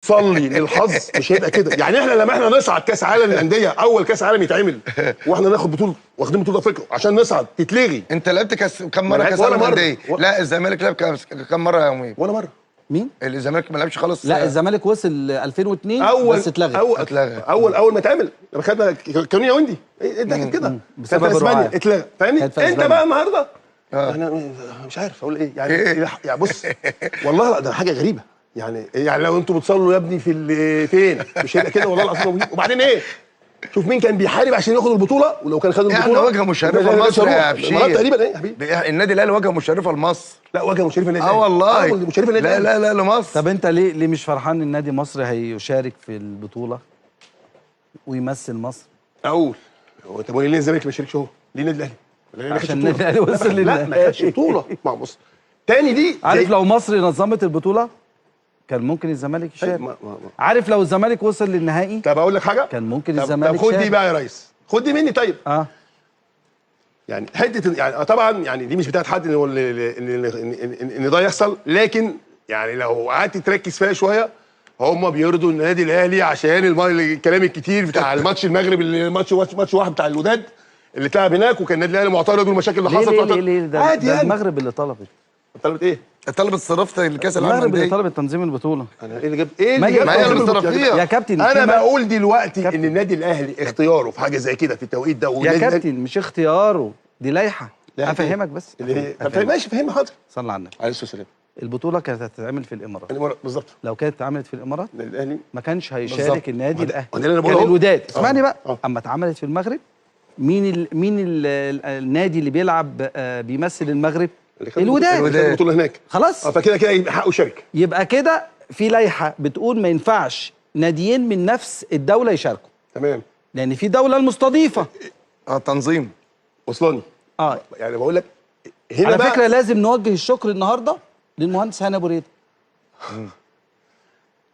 صلي للحظ مش هيبقى كده. يعني احنا لما احنا نصعد كاس عالم للانديه، اول كاس عالم يتعمل واحنا ناخد بطوله، واخدين بطوله افريقيا عشان نصعد تتلغي. انت لعبت كم مره كاس عالم للانديه؟ لا الزمالك لعب كم مره يا يومين؟ ولا مره. مين؟ الزمالك ما لعبش خالص. لا الزمالك وصل 2002 بس اتلغى. اول ما اتعمل لما خدنا كانونيا ويندي اتلغت كده بسبب اسبانيا اتلغى، فاهمني؟ انت بقى النهارده انا مش عارف اقول ايه يعني. يعني بص والله ده حاجه غريبه يعني لو انتوا بتصلوا يا ابني في فين مش هيبقى كده والله العظيم. وبعدين ايه؟ شوف مين كان بيحارب عشان ياخد البطوله، ولو كان خد البطوله واجهه مشرفه لمصر يا بشير تقريبا. ايه يا حبيبي؟ النادي الاهلي واجهه مشرفه لمصر. لا واجهه مشرفه للنادي والله مشرفه للنادي. لا لمصر. طب انت ليه مش فرحان ان النادي المصري هيشارك في البطوله ويمثل مصر؟ اقول هو طب ليه الزمالك ما يشاركش؟ هو ليه النادي الاهلي؟ عشان النادي الاهلي وصل لا ما خدش بطوله. ما بص تاني دي عارف لو مصر نظمت البطوله كان ممكن الزمالك يشارك. عارف لو الزمالك وصل للنهائي. طب اقول لك حاجه، كان ممكن الزمالك طب خد دي بقى يا ريس، خد دي مني. طيب يعني حته يعني طبعا يعني دي مش بتاعت حد ان ده يحصل، لكن يعني لو قعدت تركز فيها شويه هم بيرضوا النادي الاهلي عشان الكلام الكتير بتاع الماتش المغرب اللي ماتش واحد بتاع الوداد اللي اتلعب هناك، وكان النادي الاهلي معترض والمشاكل اللي حصلت. ليه ده عادي يعني. المغرب اللي طلبت ايه؟ طلبت صرفت الكاس العالم. المغرب اللي طلبت تنظيم البطوله. انا ايه اللي جاب ما هي اللي مسترفيه يا كابتن. انا بقول دلوقتي ان النادي الاهلي اختياره في حاجه زي كده في التوقيت ده يا كابتن مش اختياره، دي لائحه. افهمك بس. طب ماشي فهمها حاضر. صلى على النبي عليه الصلاه والسلام. البطوله كانت هتتعمل في الامارات بالظبط. لو كانت اتعملت في الامارات الاهلي ما كانش هيشارك النادي الاهلي. كان الوداد. اسمعني بقى. اما اتعملت في المغرب مين النادي اللي بيلعب بيمثل المغرب؟ الوداد. البطوله هناك خلاص. فكده كده حقه يشارك. يبقى كده في لائحه بتقول ما ينفعش ناديين من نفس الدوله يشاركوا. تمام. لان في دوله المستضيفه. تنظيم وصلاني. يعني بقول لك هنا على فكره لازم نوجه الشكر النهارده للمهندس هاني ابو ريده.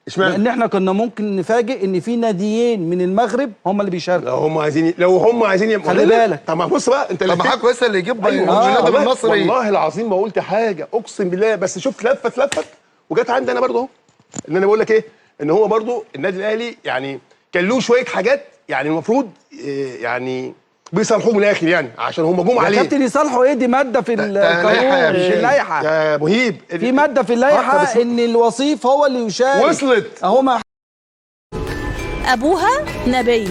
اشمعنى؟ لان احنا كنا ممكن نفاجئ ان في ناديين من المغرب هم اللي بيشاركوا. لو هم عايزين خلي بالك. طب ما بص بقى انت طب معاك كويس اللي يجيب النادي المصري. والله العظيم ما قلت حاجه اقسم بالله، بس شفت لفت وجت عندي انا برضه اهو. ان انا بقول لك ايه، ان هو برضه النادي الاهلي يعني كان له شويه حاجات يعني المفروض يعني بيصالحوه من الاخر يعني عشان هم جم عليه. يا كابتن يصالحوا ايه؟ دي ماده في القانون مش اللائحه يا مهيب. في ماده في اللائحه ان الوصيف هو اللي يشارك. وصلت اهو. ما ابوها نبي.